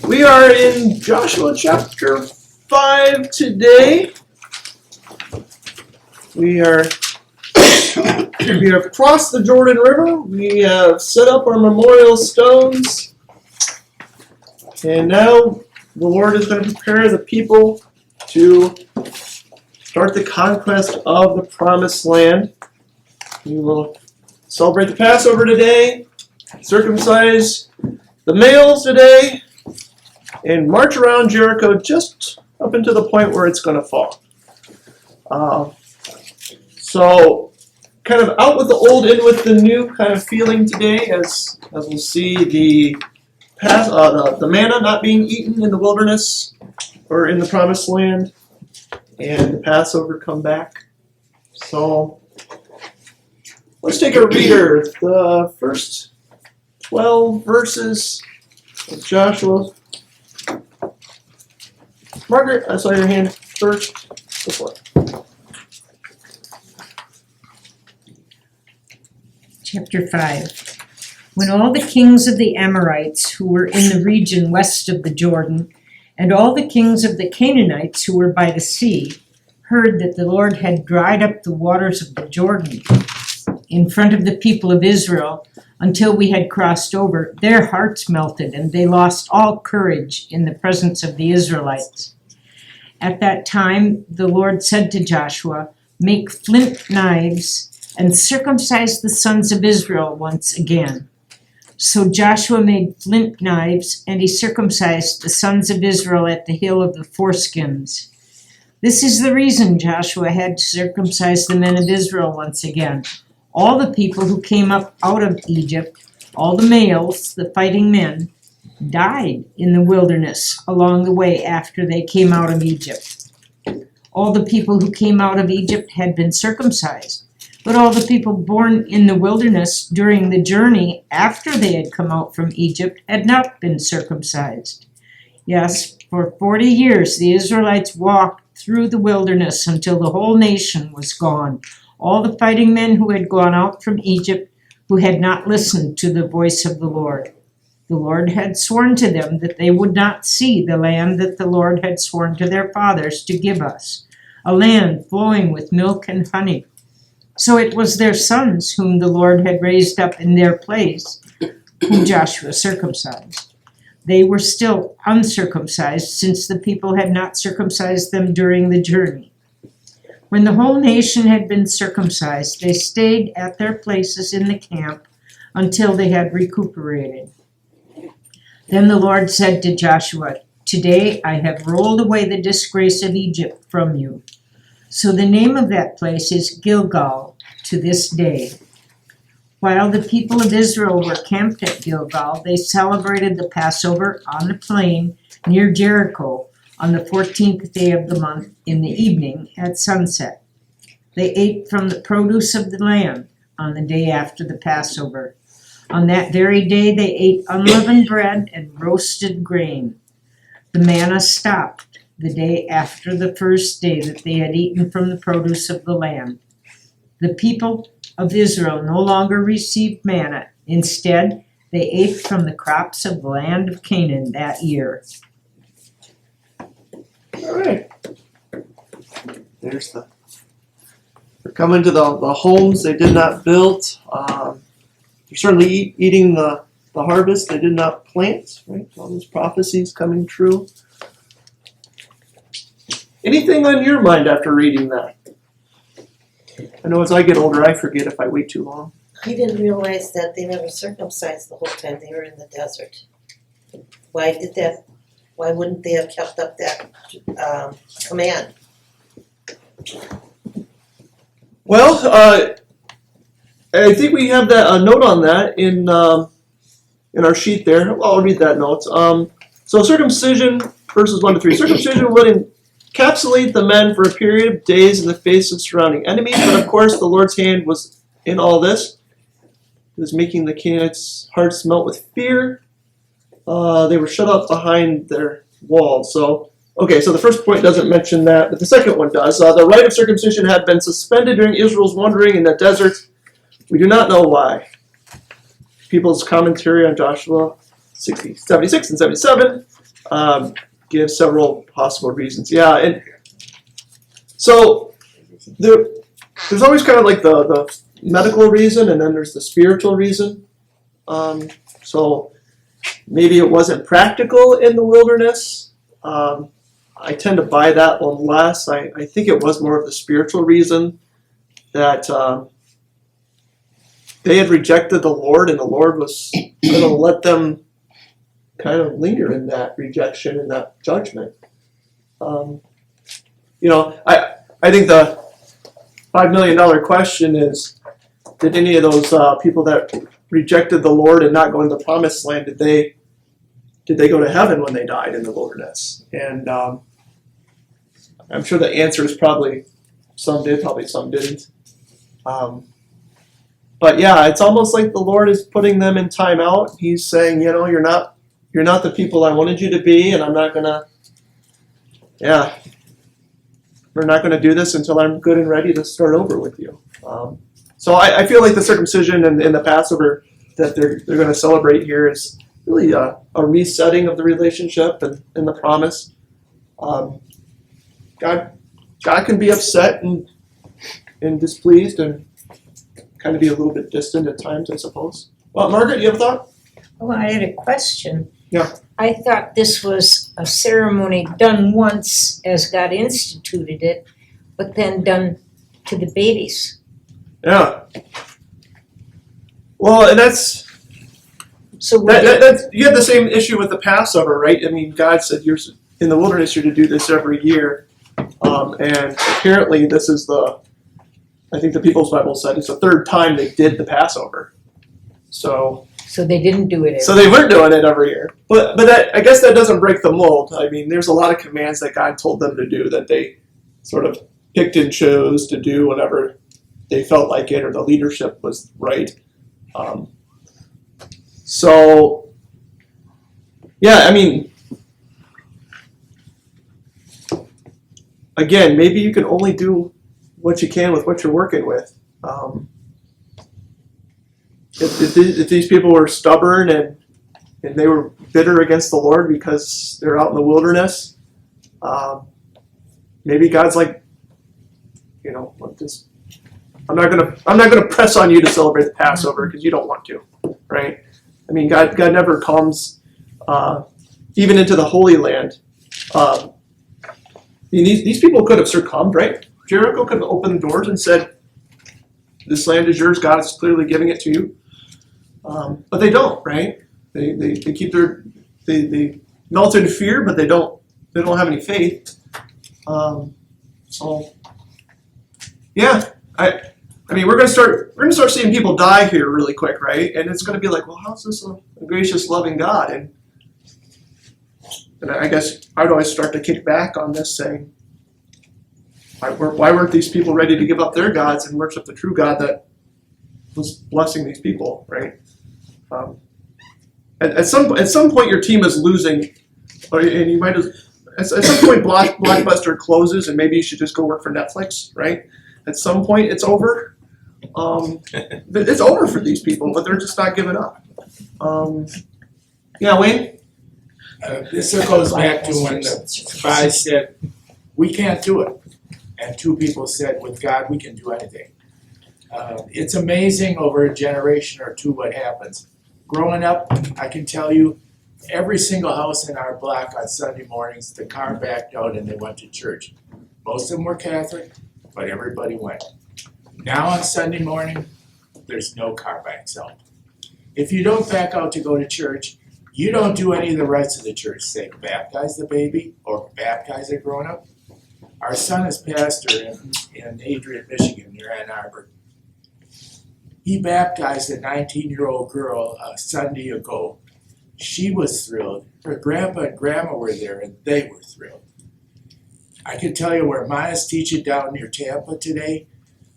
We are in Joshua chapter 5 today. We have crossed the Jordan River. We have set up our memorial stones. And now the Lord is going to prepare the people to start the conquest of the promised land. We will celebrate the Passover today, circumcise the males today, and march around Jericho just up into the point where it's going to fall. So, kind of out with the old, in with the new kind of feeling today, as we'll see the manna not being eaten in the wilderness or in the promised land, and the Passover come back. So, let's take a reader. The first 12 verses of Joshua. Margaret, I saw your hand first. Go for it. Chapter 5. When all the kings of the Amorites who were in the region west of the Jordan, and all the kings of the Canaanites who were by the sea, heard that the Lord had dried up the waters of the Jordan in front of the people of Israel until we had crossed over, their hearts melted, and they lost all courage in the presence of the Israelites. At that time the Lord said to Joshua, "Make flint knives and circumcise the sons of Israel once again." So Joshua made flint knives, and he circumcised the sons of Israel at the hill of the foreskins. This is the reason Joshua had to circumcise the men of Israel once again. All the people who came up out of Egypt, all the males, the fighting men, died in the wilderness along the way after they came out of Egypt. All the people who came out of Egypt had been circumcised, but all the people born in the wilderness during the journey after they had come out from Egypt had not been circumcised. Yes, for 40 years the Israelites walked through the wilderness until the whole nation was gone. All the fighting men who had gone out from Egypt, who had not listened to the voice of the Lord. The Lord had sworn to them that they would not see the land that the Lord had sworn to their fathers to give us, a land flowing with milk and honey. So it was their sons whom the Lord had raised up in their place, whom Joshua circumcised. They were still uncircumcised, since the people had not circumcised them during the journey. When the whole nation had been circumcised, they stayed at their places in the camp until they had recuperated. Then the Lord said to Joshua, "Today I have rolled away the disgrace of Egypt from you." So the name of that place is Gilgal to this day. While the people of Israel were camped at Gilgal, they celebrated the Passover on the plain near Jericho on the 14th day of the month in the evening at sunset. They ate from the produce of the land on the day after the Passover. On that very day they ate unleavened bread and roasted grain. The manna stopped the day after the first day that they had eaten from the produce of the land. The people of Israel no longer received manna. Instead, they ate from the crops of the land of Canaan that year. All right. They're coming to the homes they did not build. They're certainly eating the harvest they did not plant, right? All those prophecies coming true. Anything on your mind after reading that? I know as I get older, I forget if I wait too long. I didn't realize that they never circumcised the whole time they were in the desert. Why wouldn't they have kept up that command? Well, I think we have that note on that in our sheet there. Well, I'll read that note. So circumcision, verses 1 to 3. Circumcision would encapsulate the men for a period of days in the face of surrounding enemies, but of course the Lord's hand was in all this. It was making the Canaanites' hearts melt with fear. They were shut up behind their walls. So the first point doesn't mention that, but the second one does. The rite of circumcision had been suspended during Israel's wandering in the desert. We do not know why. People's commentary on Joshua 76 and 77 give several possible reasons. Yeah, and so there's always kind of like the medical reason, and then there's the spiritual reason. So maybe it wasn't practical in the wilderness. I tend to buy that one less. I think it was more of the spiritual reason that they had rejected the Lord, and the Lord was going to let them kind of linger in that rejection and that judgment. I think the $5 million question is, did any of those people that rejected the Lord and not go into the promised land, did they go to heaven when they died in the wilderness? And I'm sure the answer is probably some did, probably some didn't. But yeah, it's almost like the Lord is putting them in time out. He's saying, you're not the people I wanted you to be, and I'm not gonna. Yeah, we're not gonna do this until I'm good and ready to start over with you. So I feel like the circumcision and the Passover that they're going to celebrate here is really a resetting of the relationship and the promise. God can be upset and displeased and kind of be a little bit distant at times, I suppose. Well, Margaret, you have a thought? Oh, I had a question. Yeah. I thought this was a ceremony done once as God instituted it, but then done to the babies. Yeah. Well, and that's you have the same issue with the Passover, right? I mean, God said you're in the wilderness, you're to do this every year, and apparently this is I think the People's Bible said it's the third time they did the Passover. So they didn't do it. So they weren't doing it every year, but I guess that doesn't break the mold. I mean, there's a lot of commands that God told them to do that they sort of picked and chose to do whenever they felt like it or the leadership was right. So, yeah, I mean, again, maybe you can only do what you can with what you're working with. If these people were stubborn and they were bitter against the Lord because they're out in the wilderness, maybe God's like, I'm not gonna press on you to celebrate the Passover because you don't want to, right? I mean, God never comes even into the Holy Land. I mean, these people could have succumbed, right? Jericho could have opened the doors and said, "This land is yours. God is clearly giving it to you." But they don't, right? They keep they melt in fear, but they don't have any faith. So yeah, I mean, we're gonna start seeing people die here really quick, right? And it's gonna be like, well, how's this a gracious, loving God? And I guess I'd always start to kick back on this, saying, why weren't these people ready to give up their gods and worship the true God that was blessing these people, right? At some point, your team is losing, and you might at some point Blockbuster closes, and maybe you should just go work for Netflix, right? At some point, it's over. It's over for these people, but they're just not giving up. Yeah, Wayne? This goes back to when the spies said, we can't do it. And two people said, with God, we can do anything. It's amazing over a generation or two what happens. Growing up, I can tell you, every single house in our block on Sunday mornings, the car backed out and they went to church. Most of them were Catholic, but everybody went. Now on Sunday morning, there's no car backs out. If you don't back out to go to church, you don't do any of the rites of the church, say baptize the baby or baptize a grown-up. Our son is pastor in Adrian, Michigan, near Ann Arbor. He baptized a 19-year-old girl a Sunday ago. She was thrilled. Her grandpa and grandma were there, and they were thrilled. I can tell you where Maya's teaching down near Tampa today,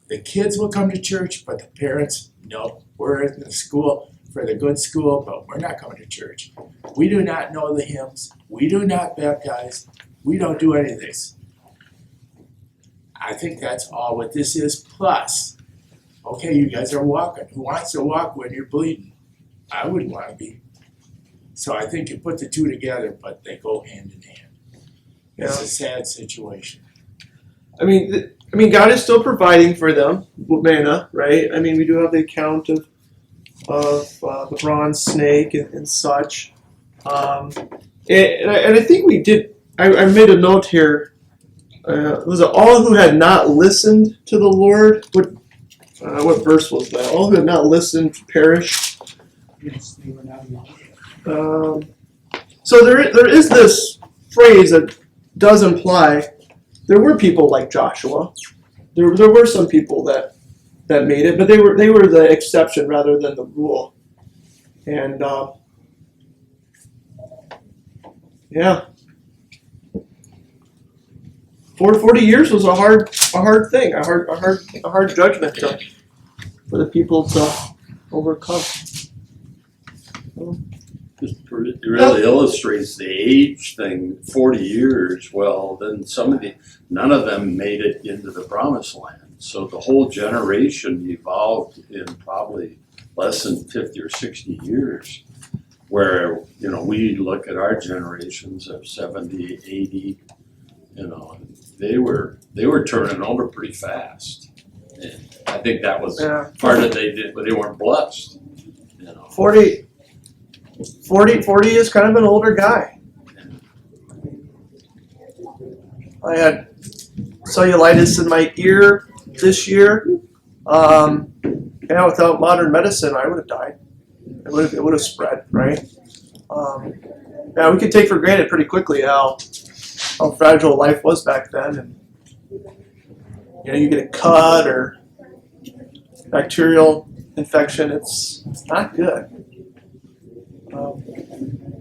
the kids will come to church, but the parents, no, we're in the school for the good school, but we're not coming to church. We do not know the hymns. We do not baptize. We don't do any of this. I think that's all what this is. Plus, okay, you guys are walking. Who wants to walk when you're bleeding? I wouldn't want to be. So I think you put the two together, but they go hand in hand. It's Yeah. a sad situation. I mean, God is still providing for them with manna, right? I mean, we do have the account of the bronze snake and such. And I think we did. I made a note here. Was it all who had not listened to the Lord? What verse was that? All who had not listened perish. Yes, they were not allowed. So there is this phrase that does imply there were people like Joshua. There were some people that made it, but they were the exception rather than the rule. And yeah, 40 years was a hard thing, a hard judgment for the people to overcome. It really illustrates the age thing, 40 years, well, then none of them made it into the promised land. So the whole generation evolved in probably less than 50 or 60 years. Where, we look at our generations of 70, 80, they were turning over pretty fast. And I think that was Yeah. part of they did, but they weren't blessed, 40 is kind of an older guy. I had cellulitis in my ear this year. Without modern medicine, I would have died. It would have spread, right? We could take for granted pretty quickly how fragile life was back then, and you get a cut or bacterial infection. It's not good.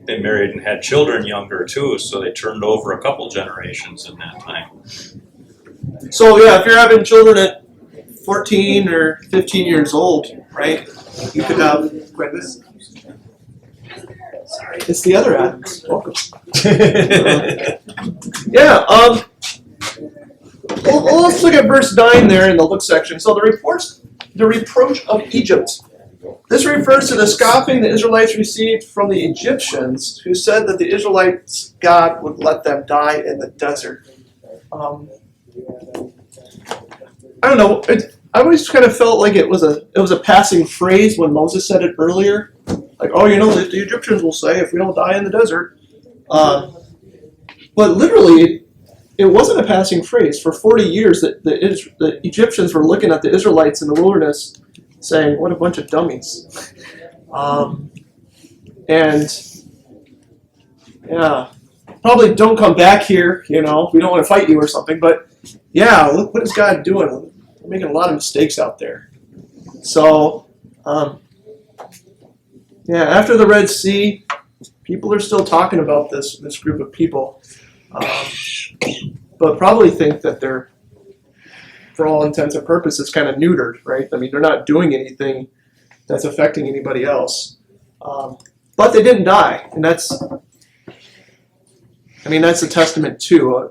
They married and had children younger too, so they turned over a couple generations in that time. So yeah, if you're having children at 14 or 15 years old, right? You could have. Sorry, it's the other Adams. Welcome. Well, let's look at verse 9 there in the look section. So the reproach of Egypt. This refers to the scoffing the Israelites received from the Egyptians, who said that the Israelites' God would let them die in the desert. I don't know. I always kind of felt like it was a passing phrase when Moses said it earlier. Like, the Egyptians will say if we don't die in the desert. But literally, it wasn't a passing phrase. For 40 years, the Egyptians were looking at the Israelites in the wilderness saying, what a bunch of dummies. Probably don't come back here, we don't want to fight you or something. But yeah, look, what is God doing? We're making a lot of mistakes out there. So, after the Red Sea, people are still talking about this group of people, but probably think that they're, for all intents and purposes, kind of neutered, right? I mean, they're not doing anything that's affecting anybody else, but they didn't die, and that's a testament too.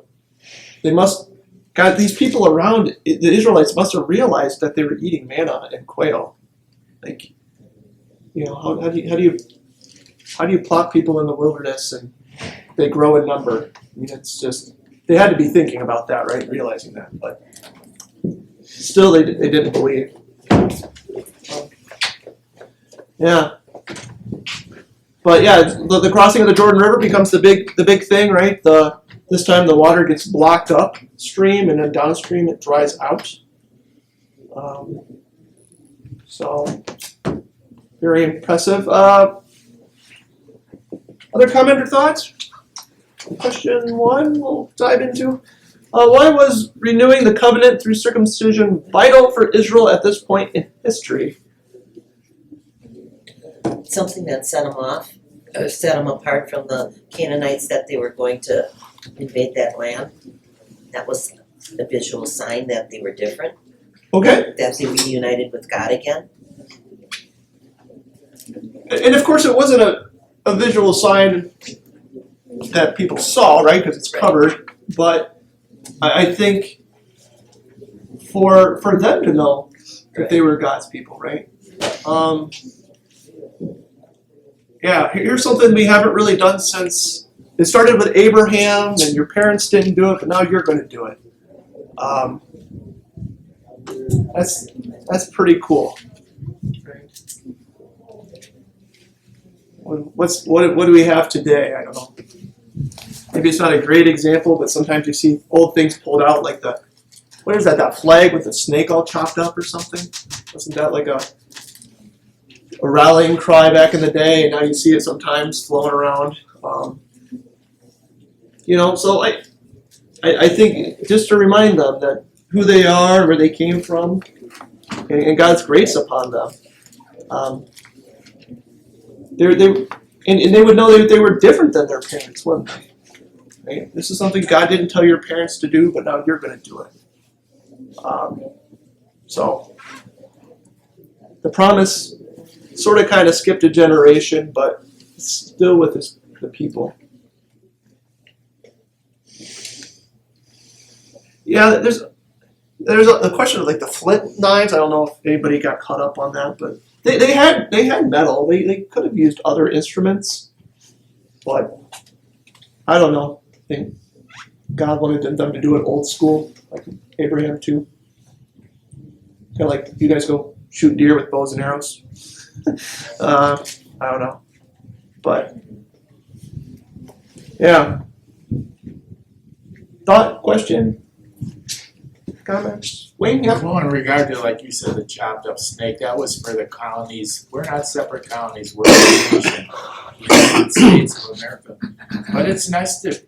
These people around the Israelites must have realized that they were eating manna and quail. Like, how do you plot people in the wilderness and they grow in number? I mean, it's just, they had to be thinking about that, right? Realizing that, but still they didn't believe. But the crossing of the Jordan River becomes the big thing, right? This time the water gets blocked upstream, and then downstream it dries out. So very impressive. Other comment or thoughts? Question 1 we'll dive into. Why was renewing the covenant through circumcision vital for Israel at this point in history? Something that set them off, or set them apart from the Canaanites that they were going to invade that land. That was a visual sign that they were different, Okay. that they reunited with God again. And of course, it wasn't a visual sign that people saw, right? Because it's covered. But I think for them to know that they were God's people, right? yeah, here's something we haven't really done since it started with Abraham, and your parents didn't do it, but now you're going to do it. That's pretty cool. Right. What do we have today? I don't know. Maybe it's not a great example, but sometimes you see old things pulled out, like what is that? That flag with the snake all chopped up or something? Wasn't that like a rallying cry back in the day? And now you see it sometimes flown around. So I think just to remind them that who they are, where they came from, and God's grace upon them. They would know that they were different than their parents, wouldn't they? Right? This is something God didn't tell your parents to do, but now you're going to do it. So the promise sort of kind of skipped a generation, but it's still with the people. Yeah, there's a question of like the flint knives. I don't know if anybody got caught up on that, but they had metal. They could have used other instruments, but I don't know. I think God wanted them to do it old school, like Abraham too. Kind of like you guys go shoot deer with bows and arrows. I don't know, but yeah. Thought, question, comments? Wayne, yeah. Well, in regard to, like you said, the chopped up snake, that was for the colonies. We're not separate colonies, we're a nation, the United States of America. But it's nice to,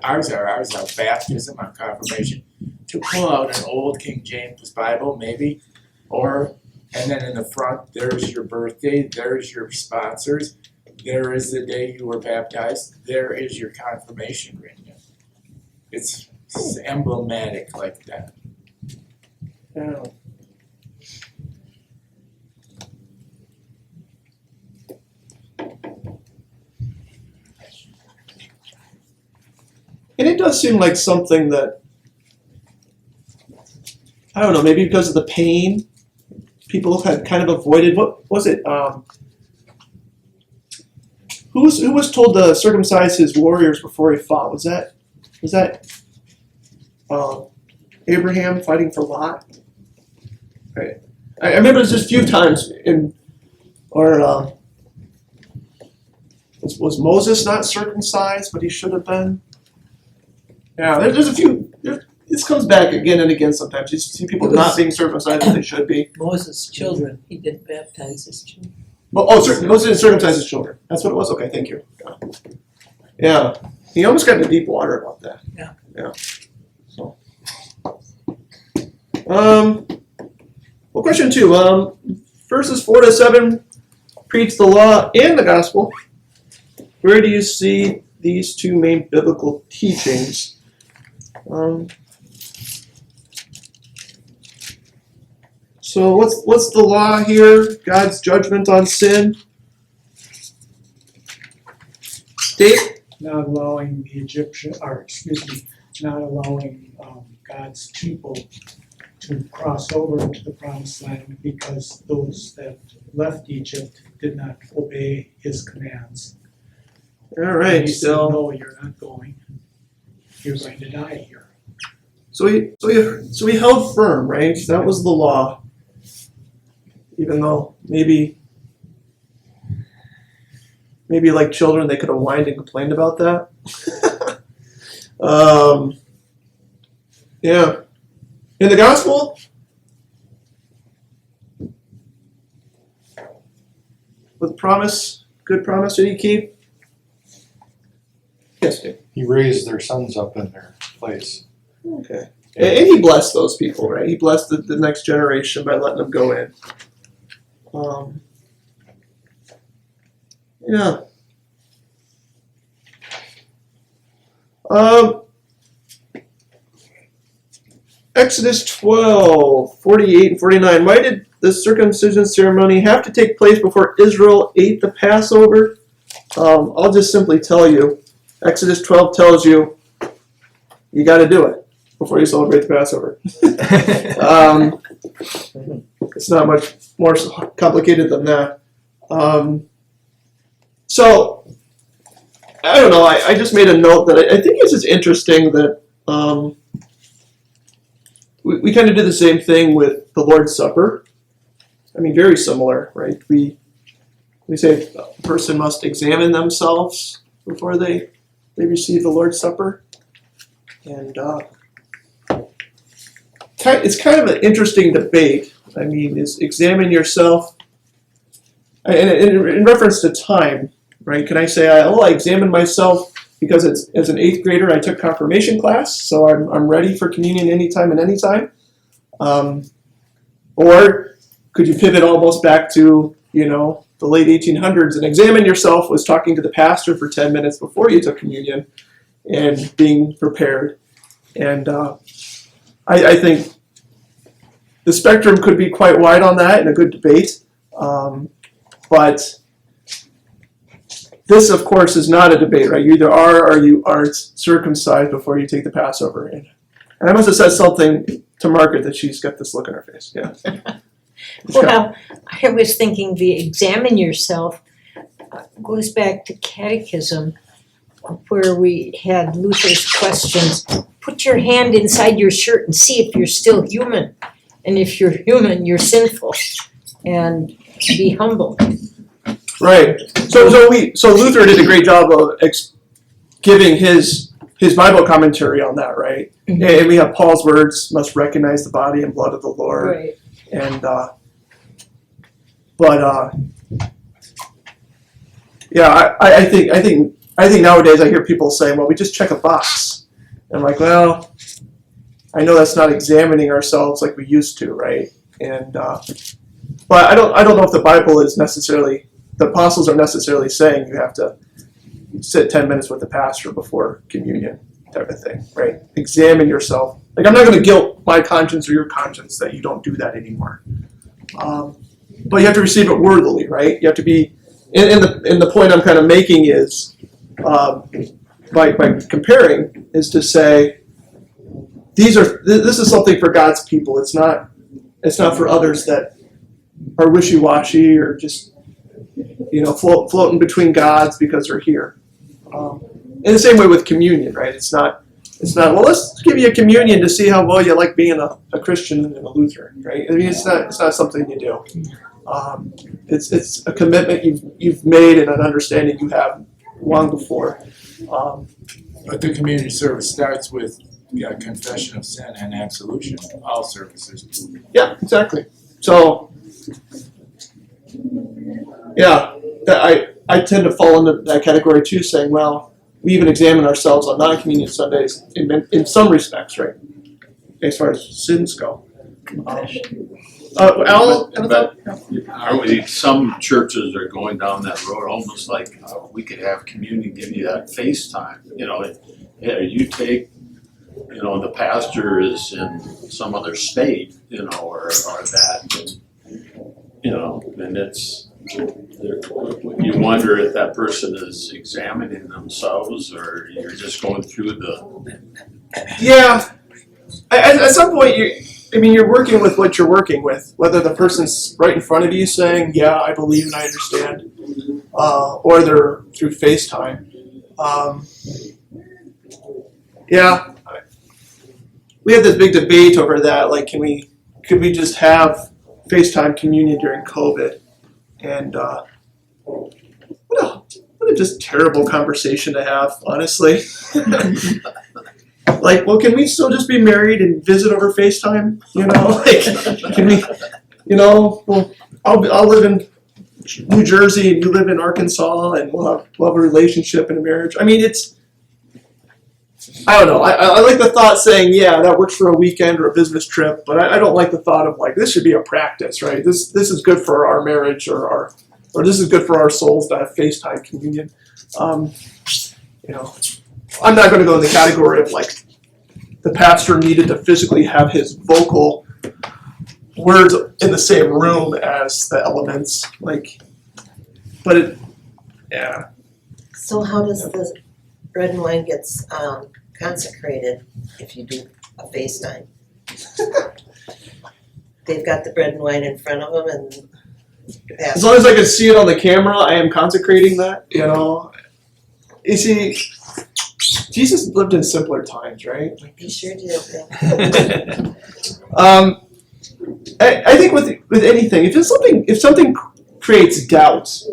ours are baptism, our confirmation, to pull out an old King James Bible maybe, and then in the front, there's your birthday, there's your sponsors, there is the day you were baptized, there is your confirmation written in. It's emblematic like that. Yeah. And it does seem like something that, I don't know, maybe because of the pain, people had kind of avoided. What was it? Who was told to circumcise his warriors before he fought? Was that Abraham fighting for Lot? Right. I remember there's just a few times was Moses not circumcised, but he should have been? Yeah, there's a few. This comes back again and again sometimes. You see people not being circumcised as they should be. Moses' children, he didn't baptize his children. Moses didn't circumcise his children. That's what it was? Okay, thank you. Yeah. He almost got into deep water about that. Yeah. So. Well, question 2. Verses 4-7 preach the law and the gospel. Where do you see these two main biblical teachings? So what's the law here? God's judgment on sin. Dave? Not allowing not allowing God's people to cross over into the promised land because those that left Egypt did not obey his commands. All right. He said, no, you're not going. You're going to die here. So we held firm, right? That was the law. Even though maybe like children, they could have whined and complained about that. Yeah. In the gospel, with promise, good promise, did he keep? Yes, Dave. He raised their sons up in their place. Okay. And he blessed those people, right? He blessed the next generation by letting them go in. Yeah. Exodus 12, 48 and 49. Why did the circumcision ceremony have to take place before Israel ate the Passover? I'll just simply tell you. Exodus 12 tells you you got to do it before you celebrate the Passover. It's not much more complicated than that. So, I don't know, I just made a note that I think it's just interesting that we kind of do the same thing with the Lord's Supper. I mean, very similar, right? We say a person must examine themselves before they receive the Lord's Supper. And it's kind of an interesting debate. I mean, is examine yourself, and in reference to time, right? Can I say, I examined myself because as an 8th grader I took confirmation class, so I'm ready for communion anytime and anytime? Or could you pivot almost back to, the late 1800s and examine yourself was talking to the pastor for 10 minutes before you took communion and being prepared? And I think the spectrum could be quite wide on that and a good debate. But this, of course, is not a debate, right? You either are or you aren't circumcised before you take the Passover. And I must have said something to Margaret that she's got this look on her face. Yeah. Well, I was thinking the examine yourself goes back to catechism, where we had Luther's questions. Put your hand inside your shirt and see if you're still human. And if you're human, you're sinful. And be humble. Right. So Luther did a great job of giving his Bible commentary on that, right? Mm-hmm. And we have Paul's words, must recognize the body and blood of the Lord. Right. And I think nowadays I hear people saying, well, we just check a box. And I'm like, well, I know that's not examining ourselves like we used to, right? And but I don't know if the Bible is necessarily, the apostles are necessarily saying you have to sit 10 minutes with the pastor before communion type of thing, right? Examine yourself. Like, I'm not going to guilt my conscience or your conscience that you don't do that anymore. But you have to receive it worthily, right? You have to be, and the point I'm kind of making is, by comparing, is to say, this is something for God's people. It's not for others that are wishy-washy or just, floating between gods because they're here. In the same way with communion, right? It's not, well, let's give you a communion to see how well you like being a Christian and a Lutheran, right? I mean, it's not something you do. It's a commitment you've made and an understanding you have long before. But the community service starts with confession of sin and absolution, all services. Yeah, exactly. So, yeah, I tend to fall into that category too, saying, well, we even examine ourselves on non-communion Sundays in some respects, right? As far as sins go. Al, Aren't we, some churches are going down that road, almost like we could have communion give you that FaceTime. You take, the pastor is in some other state, or that, and it's, you wonder if that person is examining themselves or you're just going through the. Yeah, at some point you're working with what you're working with, whether the person's right in front of you saying, yeah, I believe and I understand, or they're through FaceTime. We had this big debate over that, like, could we just have FaceTime communion during COVID? And what a just terrible conversation to have, honestly. Like, well, can we still just be married and visit over FaceTime? Can we, well, I'll live in New Jersey and you live in Arkansas and we'll have a relationship and a marriage. I mean, I don't know. I like the thought saying, yeah, that works for a weekend or a business trip, but I don't like the thought of, like, this should be a practice, right? This is good for our marriage or this is good for our souls to have FaceTime communion. I'm not going to go in the category of, like, the pastor needed to physically have his vocal words in the same room as the elements, yeah. So how does the bread and wine gets consecrated if you do a FaceTime? They've got the bread and wine in front of them and as long as I can see it on the camera, I am consecrating that, you know. You see, Jesus lived in simpler times, right? You sure did, Bill. I think with anything, if something creates doubts,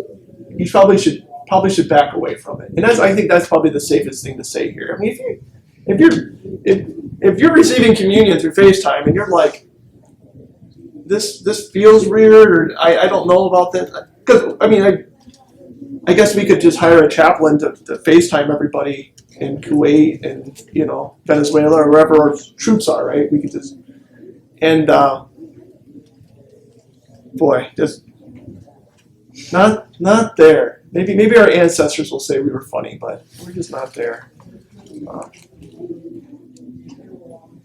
you probably should back away from it. And I think that's probably the safest thing to say here. I mean, if you're receiving communion through FaceTime and you're like, this feels weird, or I don't know about this, because I mean I guess we could just hire a chaplain to FaceTime everybody in Kuwait and Venezuela or wherever our troops are, right? We could just just not there. Maybe our ancestors will say we were funny, but we're just not there.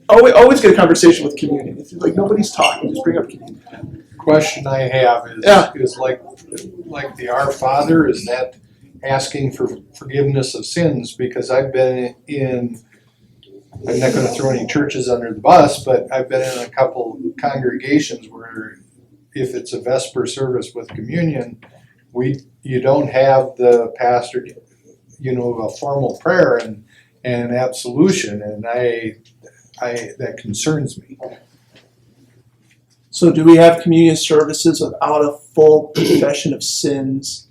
Always get a conversation with communion. If like nobody's talking, just bring up communion. Question I have is, Yeah. is like the Our Father, is that asking for forgiveness of sins? Because I've been in, I'm not gonna throw any churches under the bus, but I've been in a couple congregations where if it's a Vesper service with communion, you don't have the pastor, a formal prayer and absolution, and that concerns me. So do we have communion services without a full confession of sins?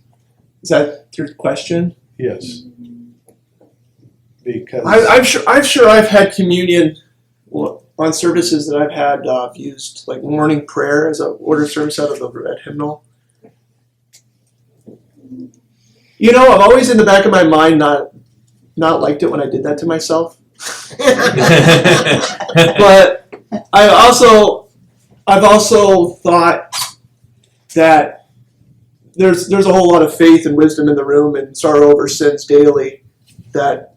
Is that your question? Yes. Because I'm sure I've had communion on services that I've had used like morning prayer as a order service out of the red hymnal. I've always in the back of my mind not liked it when I did that to myself. But I've also thought that there's a whole lot of faith and wisdom in the room and sorrow over sins daily that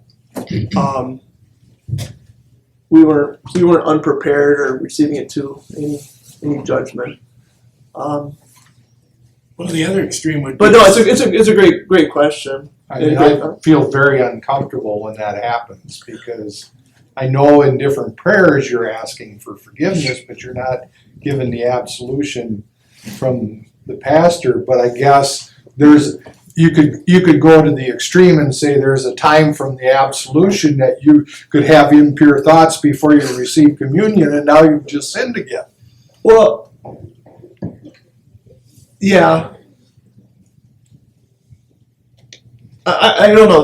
we weren't unprepared or receiving it to any judgment. Well, the other extreme would be. But no, it's a great question. I feel very uncomfortable when that happens, because I know in different prayers you're asking for forgiveness, but you're not given the absolution from the pastor. But I guess you could go to the extreme and say there's a time from the absolution that you could have impure thoughts before you receive communion, and now you've just sinned again. Well, yeah. I don't know.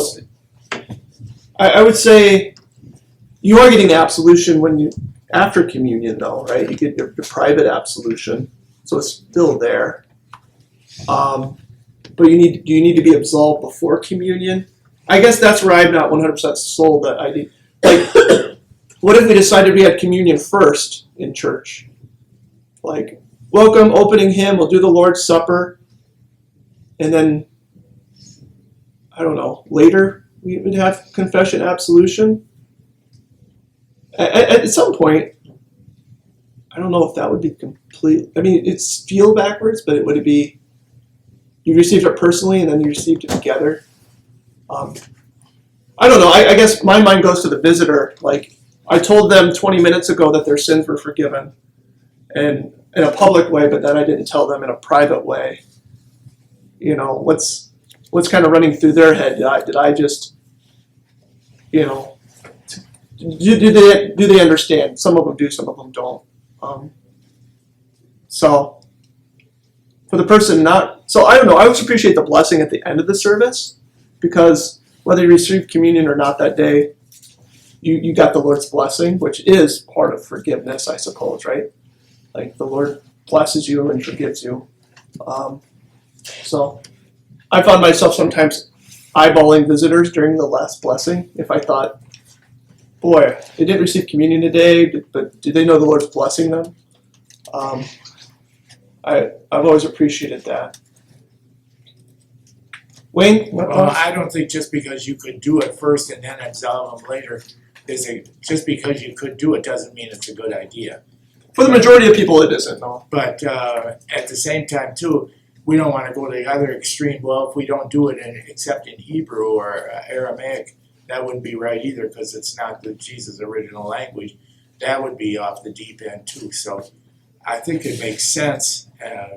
I would say you are getting absolution when you after communion, though, right? You get your private absolution, so it's still there. But do you need to be absolved before communion? I guess that's where I'm not 100% sold that I need. Like, what if we decided we had communion first in church? Like, welcome, opening hymn, we'll do the Lord's Supper, and then, I don't know, later we would have confession, absolution. At some point, I don't know if that would be complete. I mean, it's feel backwards, but would it be you received it personally and then you received it together? I don't know. I guess my mind goes to the visitor. Like, I told them 20 minutes ago that their sins were forgiven, and in a public way, but then I didn't tell them in a private way. What's kind of running through their head? Did I just, do they understand? Some of them do, some of them don't. So for the person I don't know. I always appreciate the blessing at the end of the service, because whether you receive communion or not that day, you got the Lord's blessing, which is part of forgiveness, I suppose, right? Like the Lord blesses you and forgives you. So I found myself sometimes eyeballing visitors during the last blessing if I thought, boy, they didn't receive communion today, but did they know the Lord's blessing them? I've always appreciated that. Wayne, what Well, thoughts? I don't think just because you could do it first and then absolve them later just because you could do it doesn't mean it's a good idea. For the majority of people, it isn't, no. But at the same time, too, we don't want to go to the other extreme. Well, if we don't do it except in Hebrew or Aramaic, that wouldn't be right either, because it's not Jesus' original language. That would be off the deep end too. So I think it makes sense,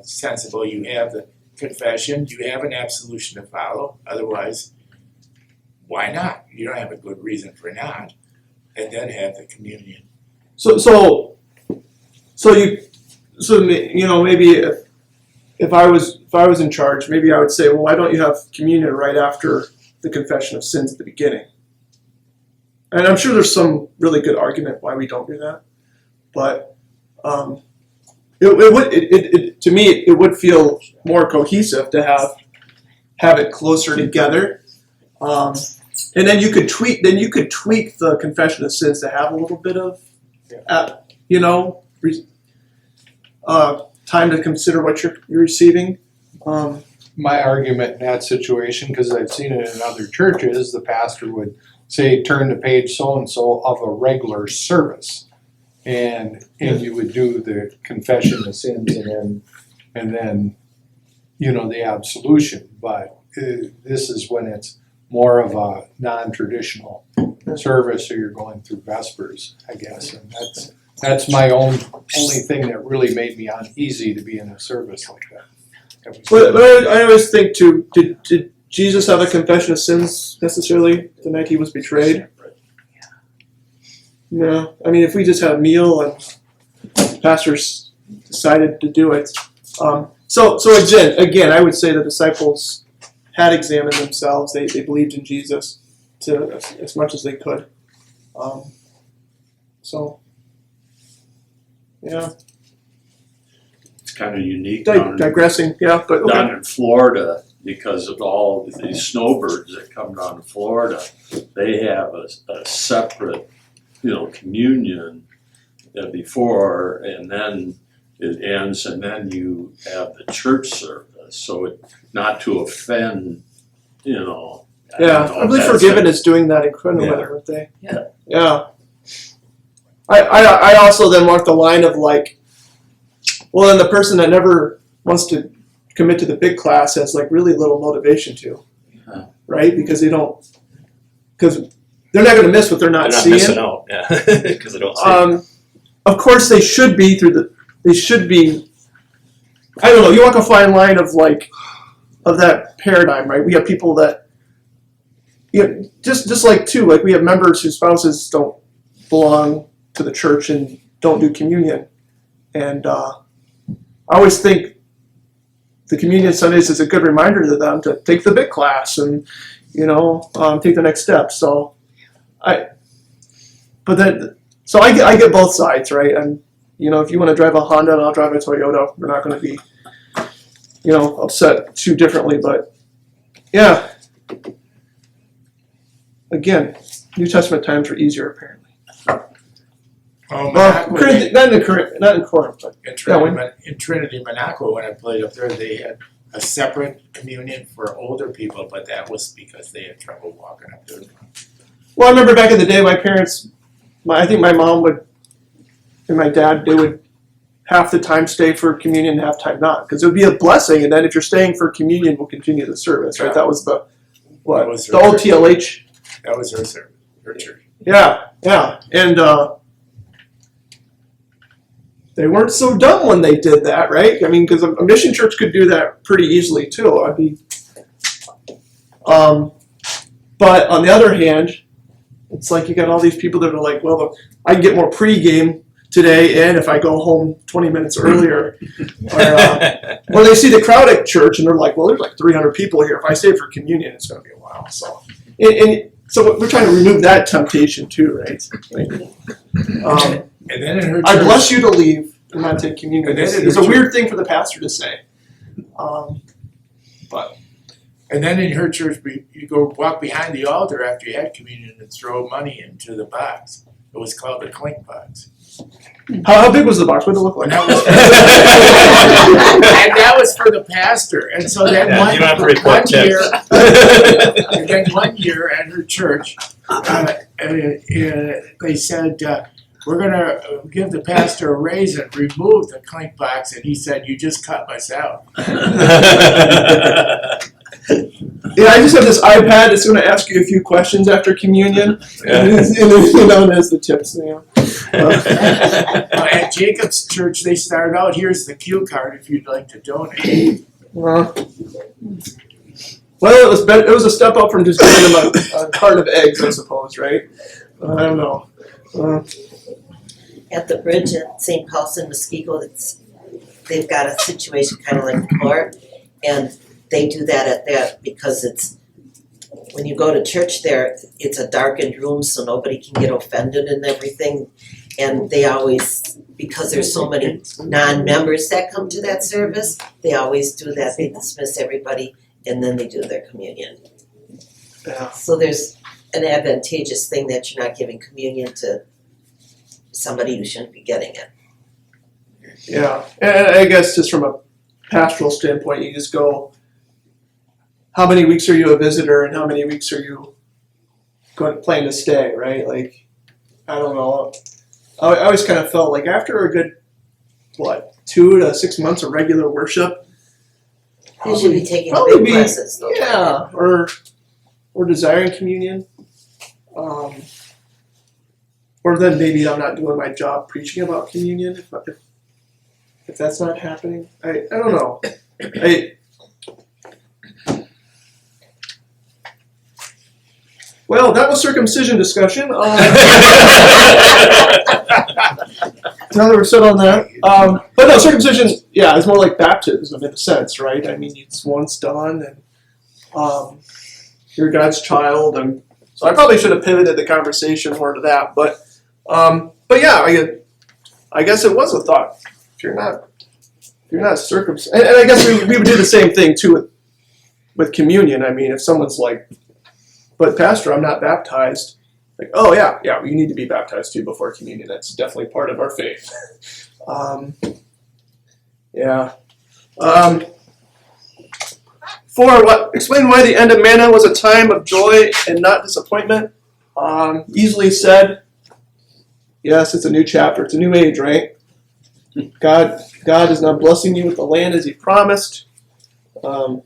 sensible, you have the confession, you have an absolution to follow, otherwise, why not? You don't have a good reason for not, and then have the communion. So you know, maybe if I was in charge, maybe I would say, well, why don't you have communion right after the confession of sins at the beginning? And I'm sure there's some really good argument why we don't do that, but to me it would feel more cohesive to have it closer together, and then you could tweak the confession of sins to have a little bit of time to consider what you're receiving. My argument in that situation, because I've seen it in other churches, the pastor would say, turn to page so-and-so of a regular service. And you would do the confession of sins and then the absolution. But this is when it's more of a non-traditional service, so you're going through Vespers, I guess. And that's my only thing that really made me uneasy to be in a service like that. But I always think too, did Jesus have a confession of sins necessarily the night he was betrayed? No. I mean, if we just had a meal and pastors decided to do it. So again, I would say the disciples had examined themselves. They believed in Jesus as much as they could. Yeah. It's kind of unique Digressing, yeah, but okay. down in Florida, because of all these snowbirds that come down to Florida, they have a separate, communion before, and then it ends, and then you have the church service. So not to offend, Yeah, I believe Forgiven is doing that incredibly well, aren't they? Yeah. Yeah. I also then walk the line of then the person that never wants to commit to the big class has really little motivation to, right? Because they're not going to miss what they're not seeing. Missing out, yeah, because they don't see. Of course, they should be I don't know. You walk a fine line of that paradigm, right? We have people that, just we have members whose spouses don't belong to the church and don't do communion, and I always think the communion Sundays is a good reminder to them to take the big class and take the next step. So I get both sides, right? And if you want to drive a Honda and I'll drive a Toyota, we're not going to be upset too differently. But yeah, again, New Testament times are easier apparently. Not in Corinth, but In Trinity, Monaco, when I played up there, they had a separate communion for older people, but that was because they had trouble walking up there. Well, I remember back in the day, my parents, I think my mom would, and my dad, they would half the time stay for communion and half time not, because it would be a blessing, and then if you're staying for communion, we'll continue the service, right? That was the old TLH. That was her service, her church. Yeah, and they weren't so dumb when they did that, right? I mean, because a mission church could do that pretty easily too. But on the other hand, it's you got all these people that are well, look, I can get more pregame today, and if I go home 20 minutes earlier, or they see the crowd at church and they're well, there's 300 people here. If I stay for communion, it's going to be a while. So, so we're trying to remove that temptation too, right? And then in her church, I bless you to leave and not take communion. It's a weird thing for the pastor to say. And then in her church, you go walk behind the altar after you had communion and throw money into the box. It was called the clink box. How big was the box? What did it look like? And that was for the pastor. And so then You don't have to report year, checks. and then one year at her church, they said, we're gonna give the pastor a raise and remove the clink box, and he said, you just cut us out. Yeah, I just have this iPad that's gonna ask you a few questions after communion. Yeah. And it's, there's the tips, At Jacob's church, they started out, here's the cue card if you'd like to donate. Well, it was a step up from just giving them a carton of eggs, I suppose, right? I don't know. At the bridge at St. Paul's in Muskego, they've got a situation kind of like the court, and they do that at that because it's, when you go to church there, it's a darkened room so nobody can get offended and everything. And they always, because there's so many non-members that come to that service, they always do that. They dismiss everybody and then they do their communion. Yeah. So there's an advantageous thing that you're not giving communion to somebody who shouldn't be getting it. Yeah, and I guess just from a pastoral standpoint, you just go, how many weeks are you a visitor and how many weeks are you planning to stay, right? Like, I don't know. I always kind of felt like after a good, 2 to 6 months of regular worship, You should be taking the probably big be, classes though. yeah, or desiring communion. Or then maybe I'm not doing my job preaching about communion if that's not happening. I don't know. Well, that was circumcision discussion. Now that we're set on that. But no, circumcision, yeah, is more like baptism in a sense, right? I mean, it's once done, and you're God's child, and so I probably should have pivoted the conversation more to that. But yeah, I guess it was a thought. If you're not circumcised, and I guess we would do the same thing too with communion. I mean, if someone's like, but Pastor, I'm not baptized. Like, oh yeah, you need to be baptized too before communion. That's definitely part of our faith. Yeah. Explain why the end of manna was a time of joy and not disappointment. Easily said. Yes, it's a new chapter. It's a new age, right? God is now blessing you with the land as He promised. Yeah.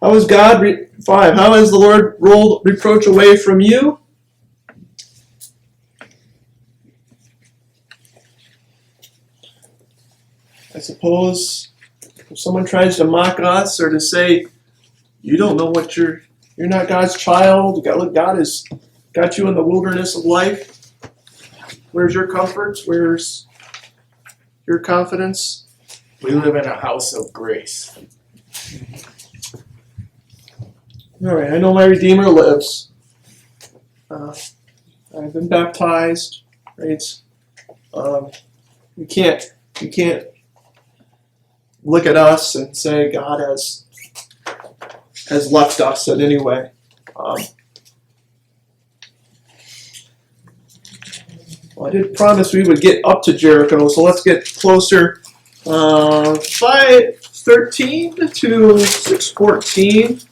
How is God, 5, how has the Lord rolled reproach away from you? I suppose if someone tries to mock us or to say, you don't know what you're not God's child, God has got you in the wilderness of life. Where's your comfort? Where's your confidence? We live in a house of grace. All right, I know my Redeemer lives. I've been baptized, right? You can't look at us and say God has left us in any way. Well, I did promise we would get up to Jericho, so let's get closer. 5:13 to 6:14.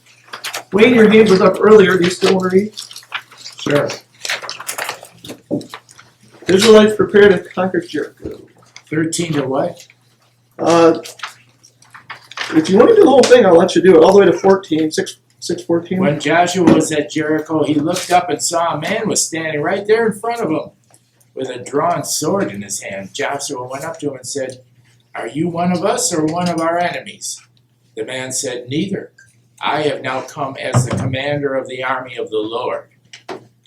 Wayne, your hand was up earlier. Do you still want to read? Sure. Israelites prepare to conquer Jericho. 13 to what? If you want to do the whole thing, I'll let you do it. All the way to 14, 6:14. When Joshua was at Jericho, he looked up and saw a man was standing right there in front of him with a drawn sword in his hand. Joshua went up to him and said, "Are you one of us or one of our enemies?" The man said, "Neither. I have now come as the commander of the army of the Lord."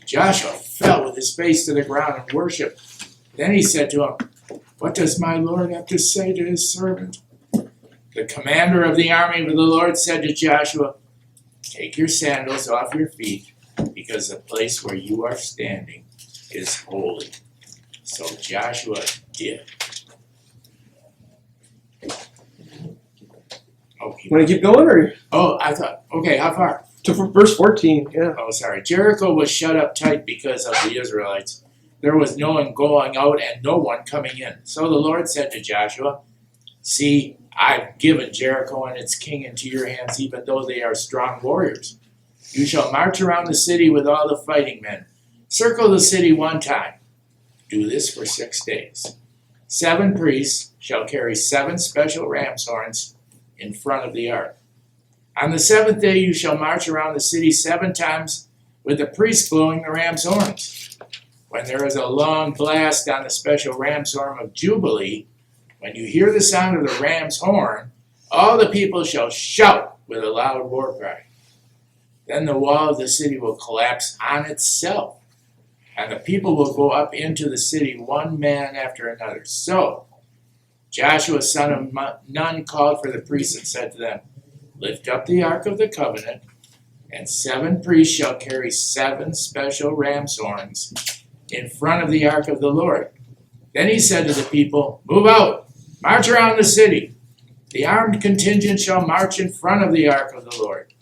Joshua fell with his face to the ground and worshipped. Then he said to him, "What does my Lord have to say to his servant?" The commander of the army of the Lord said to Joshua, "Take your sandals off your feet, because the place where you are standing is holy." So Joshua did. Okay. Want to keep going, or Oh, I thought, okay, how far? to verse 14? Yeah. Oh, sorry. Jericho was shut up tight because of the Israelites. There was no one going out and no one coming in. So the Lord said to Joshua, "See, I've given Jericho and its king into your hands, even though they are strong warriors. You shall march around the city with all the fighting men. Circle the city 1 time. Do this for 6 days. 7 priests shall carry 7 special ram's horns in front of the ark. On the 7th day you shall march around the city 7 times with the priests blowing the ram's horns. When there is a long blast on the special ram's horn of Jubilee, when you hear the sound of the ram's horn, all the people shall shout with a loud war cry. Then the wall of the city will collapse on itself, and the people will go up into the city, one man after another. So Joshua son of Nun called for the priests and said to them, Lift up the ark of the covenant, and 7 priests shall carry 7 special ram's horns in front of the ark of the Lord. Then he said to the people, Move out, march around the city. The armed contingent shall march in front of the ark of the Lord.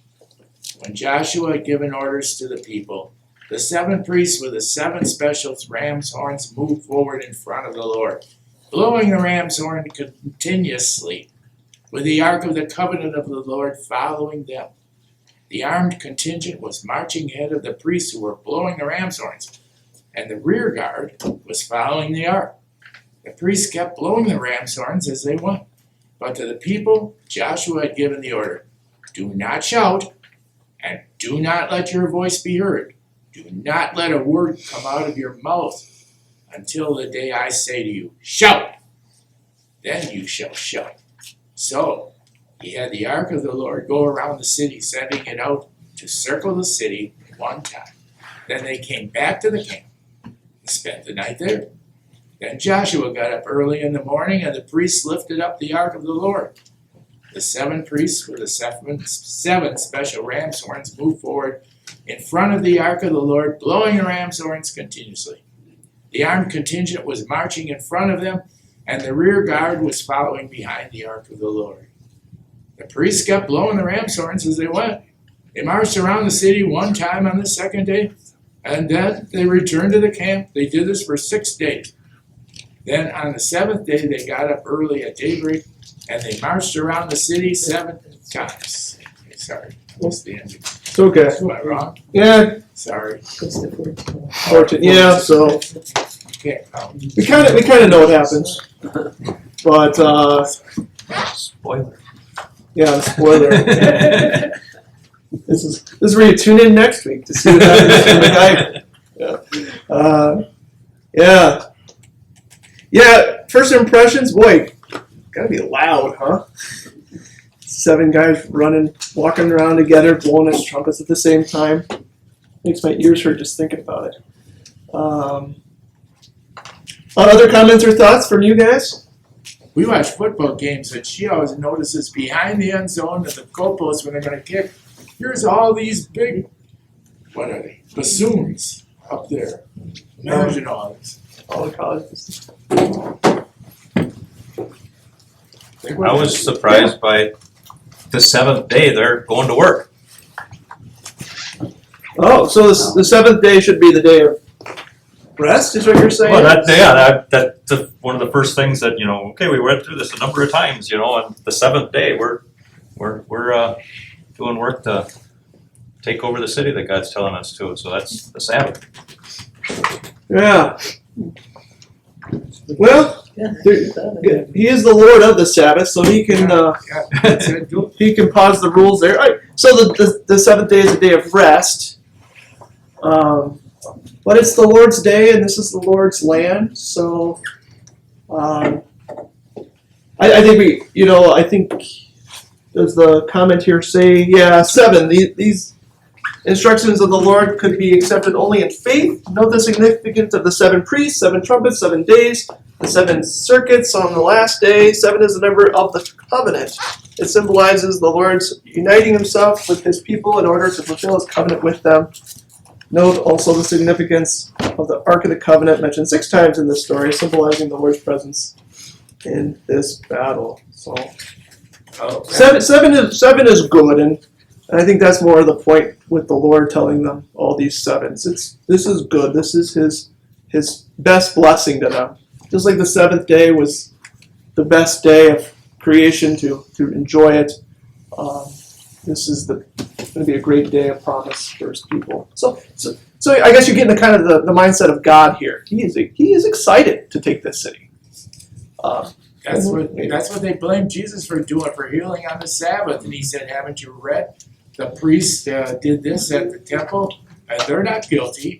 When Joshua had given orders to the people, the 7 priests with the 7 special ram's horns moved forward in front of the Lord, blowing the ram's horn continuously, with the ark of the covenant of the Lord following them. The armed contingent was marching ahead of the priests who were blowing the ram's horns, and the rear guard was following the ark. The priests kept blowing the ram's horns as they went, but to the people Joshua had given the order, Do not shout, and do not let your voice be heard. Do not let a word come out of your mouth until the day I say to you, Shout! Then you shall shout. So he had the ark of the Lord go around the city, sending it out to circle the city 1 time. Then they came back to the camp and spent the night there. Then Joshua got up early in the morning, and the priests lifted up the ark of the Lord. The 7 priests with the 7 special ram's horns moved forward in front of the ark of the Lord, blowing the ram's horns continuously. The armed contingent was marching in front of them, and the rear guard was following behind the ark of the Lord. The priests kept blowing the ram's horns as they went. They marched around the city 1 time on the 2nd day, and then they returned to the camp. They did this for 6 days. Then on the 7th day they got up early at daybreak, and they marched around the city 7 times. Sorry, what's the ending? It's okay. Am I wrong? Yeah, Sorry. Goes to 14. 14, yeah, so Can't count. we kinda know what happens. But, Spoiler. yeah, spoiler. This is where you tune in next week to see what happens to MacGyver. Yeah. Yeah, first impressions, boy, gotta be loud, huh? 7 guys walking around together, blowing his trumpets at the same time. Makes my ears hurt just thinking about it. Other comments or thoughts from you guys? We watch football games, and she always notices behind the end zone at the goalpost when they're going to kick, here's all these big, what are they, bassoons up there. Imagine all this. All the colleges. I was surprised by the 7th day they're going to work. Oh, so the 7th day should be the day of rest, is what you're saying? Well, that's one of the first things that, okay, we went through this a number of times, and the 7th day we're doing work to take over the city that God's telling us to. So that's the Sabbath. Yeah. Well, Yeah. he is the Lord of the Sabbath, so he can Yeah, that's it. he can pause the rules there. All right. So the 7th day is a day of rest. But it's the Lord's day, and this is the Lord's land. So, I think I think, does the comment here say, 7, these instructions of the Lord could be accepted only in faith. Note the significance of the 7 priests, 7 trumpets, 7 days, the 7 circuits on the last day. 7 is the number of the covenant. It symbolizes the Lord's uniting himself with his people in order to fulfill his covenant with them. Note also the significance of the Ark of the Covenant, mentioned 6 times in this story, symbolizing the Lord's presence in this battle. So, Oh, seven is good, and I think that's more the point with the Lord telling them all these 7s. This is good. This is his best blessing to them. Just like the 7th day was the best day of creation to enjoy it. this is going to be a great day of promise for His people. So I guess you're getting the kind of the mindset of God here. He is excited to take this city. That's what they blamed Jesus for doing, for healing on the Sabbath. And he said, haven't you read? The priest did this at the temple, and they're not guilty.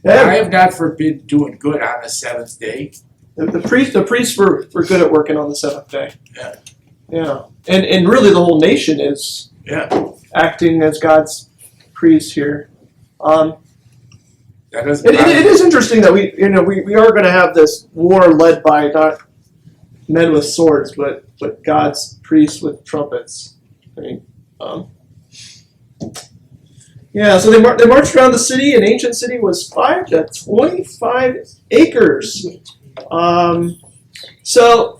I have not forbid doing good on the seventh day. The priests were good at working on the seventh day. Yeah. Yeah. And really the whole nation is acting as God's priests here. That doesn't It is interesting that we are going to have this war led by not men with swords, but God's priests with trumpets. I mean, yeah. So they marched around the city. An ancient city was 5 to 25 acres. So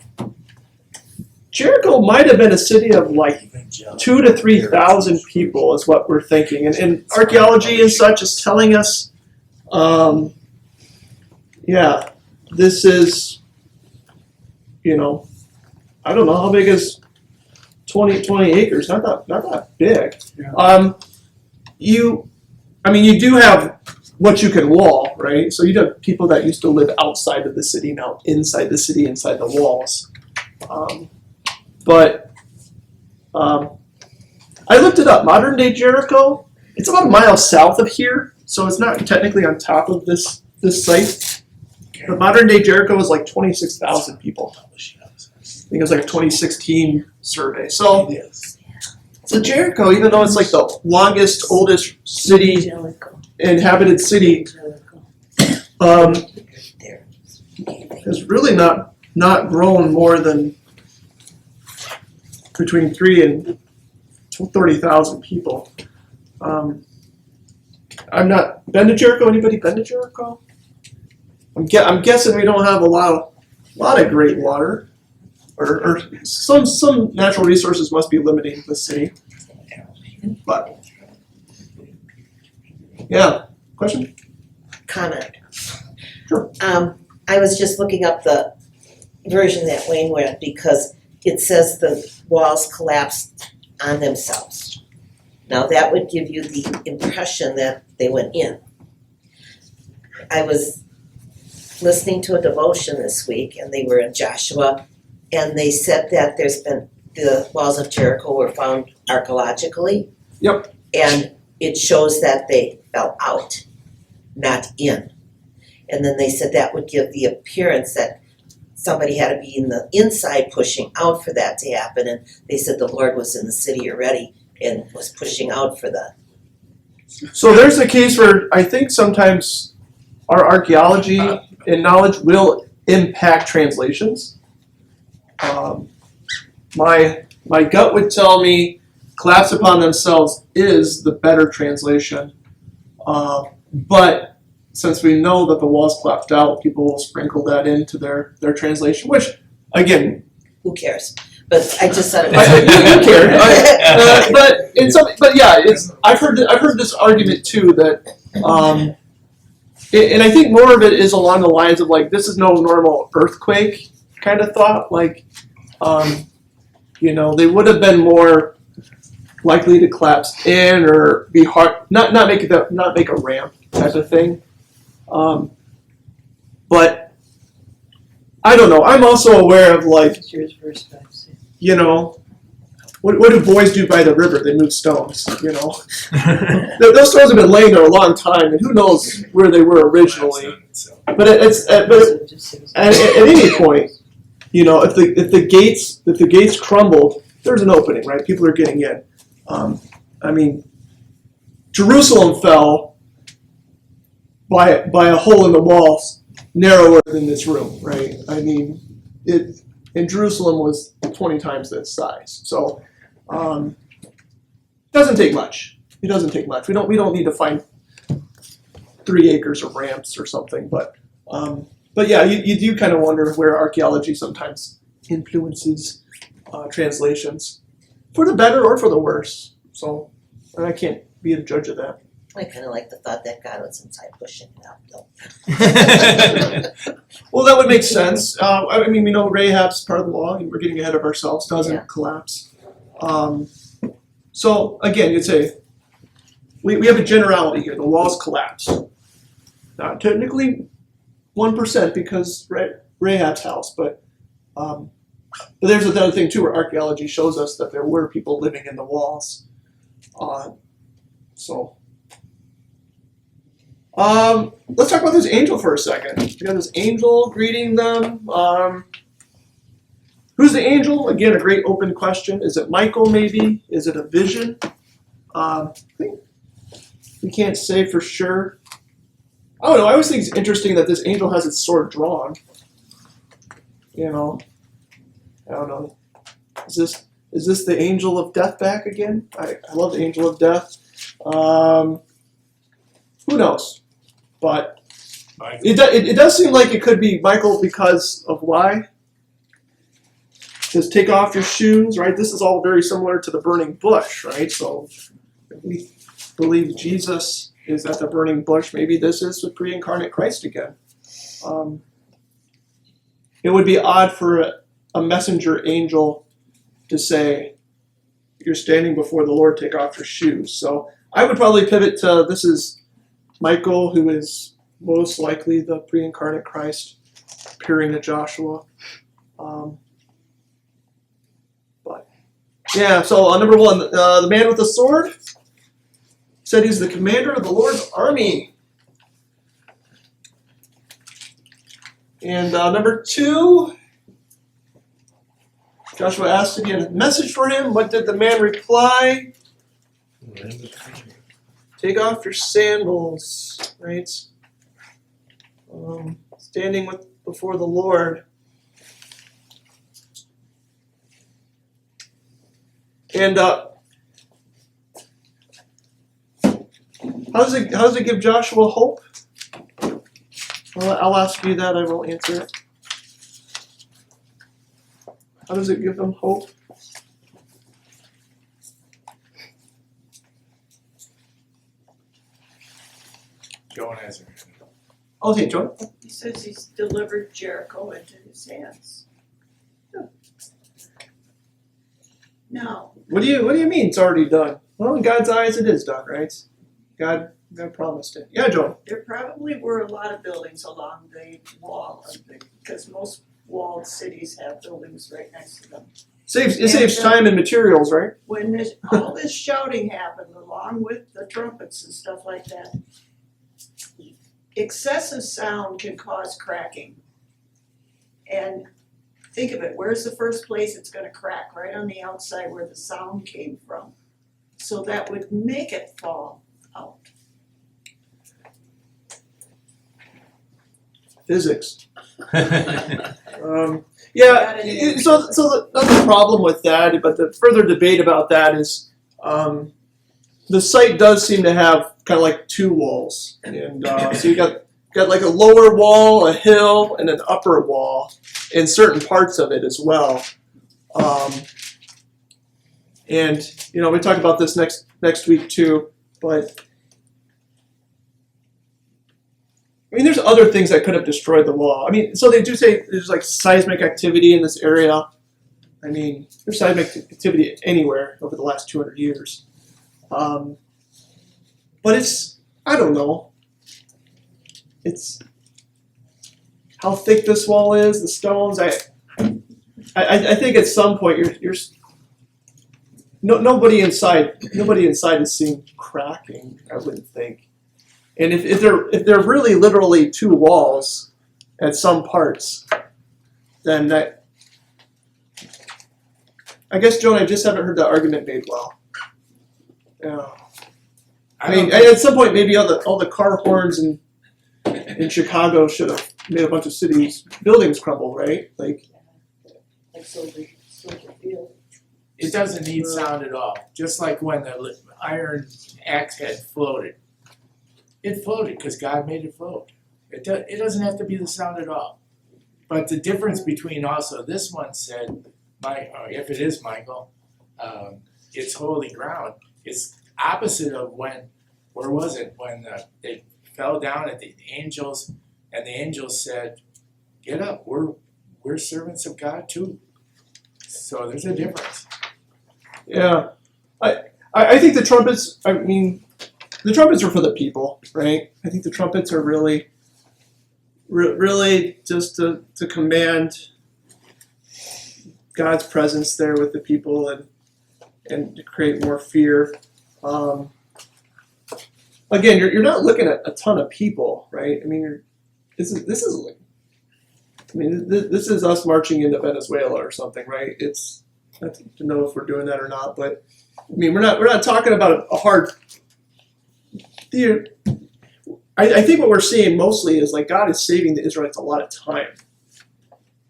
Jericho might have been a city of like 2,000 to 3,000 people, is what we're thinking, and archaeology and such is telling us. Yeah, this is, I don't know, how big is 20 acres? Not that big. Yeah. You do have what you can wall, right? So you'd have people that used to live outside of the city, now inside the city, inside the walls. I looked it up. Modern day Jericho, it's about a mile south of here, so it's not technically on top of this site. But modern day Jericho is like 26,000 people. I think it was like a 2016 survey. So Jericho, even though it's like the longest, oldest city, inhabited city, has really not grown more than between 3 and 30,000 people. I'm not been to Jericho. Anybody been to Jericho? I'm guessing we don't have a lot of great water, or some natural resources must be limiting the city. But yeah, question? Comment. Sure. I was just looking up the version that Wayne read because it says the walls collapsed on themselves. Now that would give you the impression that they went in. I was listening to a devotion this week and they were in Joshua and they said that the walls of Jericho were found archaeologically. Yep. And it shows that they fell out, not in. And then they said that would give the appearance that somebody had to be in the inside pushing out for that to happen. And they said the Lord was in the city already and was pushing out for the. So there's a case where I think sometimes our archaeology and knowledge will impact translations. My gut would tell me collapse upon themselves is the better translation. But since we know that the walls collapsed out, people will sprinkle that into their translation, which, again, Who cares? But I just said it. you care. But yeah, I've heard this argument too that, and I think more of it is along the lines of like this is no normal earthquake kind of thought. Like, they would have been more likely to collapse in or be hard, not make a ramp type of thing. But I don't know. I'm also aware of like, what do boys do by the river? They move stones. Those stones have been laying there a long time, and who knows where they were originally. But at any point, if the gates crumbled, there's an opening, right? People are getting in. Jerusalem fell by a hole in the walls narrower than this room, right? And Jerusalem was 20 times this size. So it doesn't take much. It doesn't take much. We don't need to find 3 acres of ramps or something. But yeah, you do kind of wonder where archaeology sometimes influences translations for the better or for the worse. So I can't be a judge of that. I kind of like the thought that God was inside pushing it out, though. Well, that would make sense. We know Rahab's part of the law, and we're getting ahead of ourselves. Doesn't collapse. So again, you'd say, we have a generality here, the walls collapse. Not technically 1% because Rahab's house, but there's another thing too where archaeology shows us that there were people living in the walls. Let's talk about this angel for a second. We got this angel greeting them. Who's the angel? Again, a great open question. Is it Michael maybe? Is it a vision? We can't say for sure. I don't know. I always think it's interesting that this angel has its sword drawn. You know, I don't know. Is this the angel of death back again? I love the angel of death. Who knows? But it does seem like it could be Michael because of why. Says take off your shoes, right? This is all very similar to the burning bush, right? So if we believe Jesus is at the burning bush, maybe this is the pre-incarnate Christ again. It would be odd for a messenger angel to say, you're standing before the Lord, take off your shoes. So I would probably pivot to this is Michael, who is most likely the pre-incarnate Christ, appearing to Joshua. But yeah, so number one, the man with the sword said he's the commander of the Lord's army. And number two, Joshua asked if he had a message for him. What did the man reply? Take off your sandals, right? Standing before the Lord. And how does it give Joshua hope? Well, I'll ask you that. I won't answer it. How does it give them hope? Joan has her. Okay, John. He says he's delivered Jericho into his hands. Now, What do you mean it's already done? Well, in God's eyes, it is done, right? God promised it. Yeah, Joan. there probably were a lot of buildings along the wall of because most walled cities have buildings right next to them. It saves time and materials, right? When all this shouting happened, along with the trumpets and stuff like that, excessive sound can cause cracking. And think of it, where's the first place it's gonna crack? Right on the outside where the sound came from. So that would make it fall out. Physics. Yeah. So that's the problem with that. But the further debate about that is, the site does seem to have kind of like two walls, and so you got like a lower wall, a hill, and an upper wall in certain parts of it as well. And we talk about this next week too, but I mean, there's other things that could have destroyed the wall. I mean, so they do say there's like seismic activity in this area. I mean, there's seismic activity anywhere over the last 200 years. But I don't know. It's how thick this wall is, the stones. I think at some point nobody inside is seeing cracking, I wouldn't think. And if they're really literally two walls at some parts, then that, I guess, Joan, I just haven't heard that argument made well. Yeah. I mean, at some point, maybe all the car horns in Chicago should have made a bunch of cities buildings crumble, right? Like Soldier Field. It doesn't need sound at all, just like when the iron axe head floated. It floated because God made it float. It doesn't have to be the sound at all. But the difference between also this one said, if it is Michael, it's holy ground. It's opposite of when they fell down at the angels, and the angels said, "Get up, we're servants of God too." So there's a difference. Yeah, I I think the trumpets, I mean, the trumpets are for the people, right? I think the trumpets are really just to command God's presence there with the people and to create more fear. Again, you're not looking at a ton of people, right? I mean, this is us marching into Venezuela or something, right? It's not to know if we're doing that or not, but I mean, we're not talking about a hard. I think what we're seeing mostly is like God is saving the Israelites a lot of time,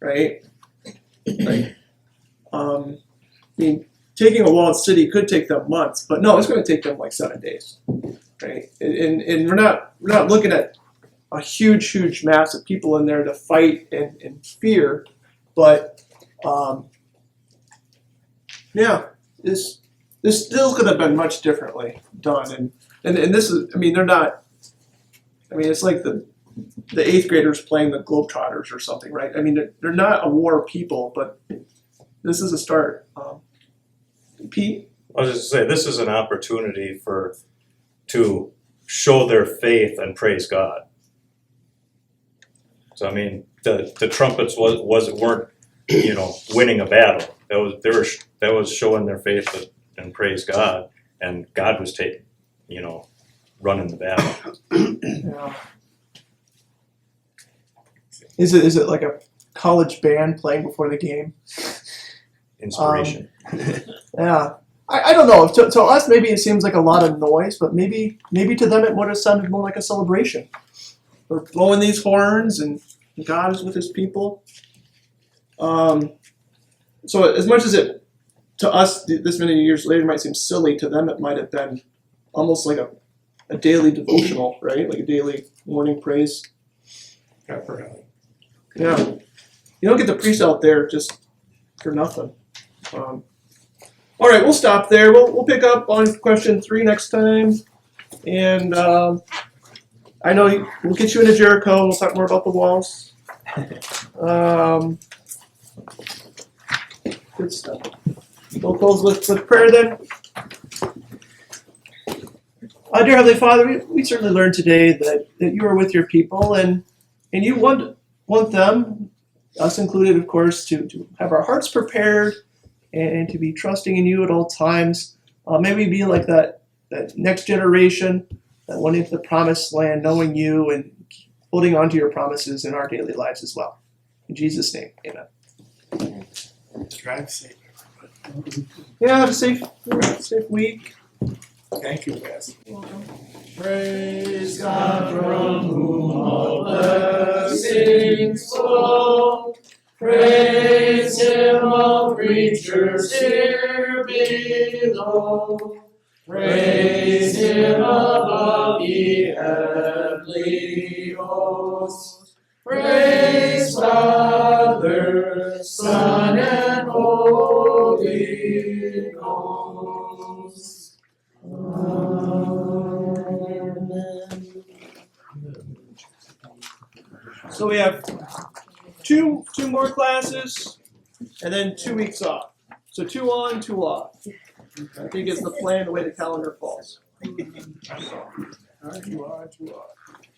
right? Like, I mean, taking a walled city could take them months, but no, it's going to take them like 7 days, right? And we're not looking at a huge mass of people in there to fight and fear, but this still could have been much differently done, and this is, I mean, they're not. I mean, it's like the 8th graders playing the Globetrotters or something, right? I mean, they're not a war of people, but this is a start. Pete? I was just saying, this is an opportunity to show their faith and praise God. So I mean, the trumpets weren't winning a battle. That was showing their faith and praise God, and God was running the battle. Yeah. Is it like a college band playing before the game? Inspiration. Yeah. I don't know. To us, maybe it seems like a lot of noise, but maybe to them it would have sounded more like a celebration. We're blowing these horns, and God is with His people. So as much as it, to us, this many years later, might seem silly, to them it might have been almost like a daily devotional, right? Like a daily morning praise. Definitely. Yeah. You don't get the priest out there just for nothing. All right, we'll stop there. We'll pick up on question 3 next time. And I know we'll get you into Jericho. We'll talk more about the walls. Good stuff. We'll close with prayer then. Dear Heavenly Father, we certainly learned today that you are with your people, and you want them, us included, of course, to have our hearts prepared and to be trusting in you at all times. May we be like that next generation that went into the promised land, knowing you and holding on to your promises in our daily lives as well. In Jesus' name, amen. Drive safe. Yeah, have a safe week. Thank you, Wes. Praise God from whom all blessings flow. Praise Him, all creatures here below. Praise Him above, ye heavenly hosts. Praise Father, Son, and Holy Ghost. So we have two more classes and then 2 weeks off. So 2 on, 2 off. I think is the plan, the way the calendar falls. You are.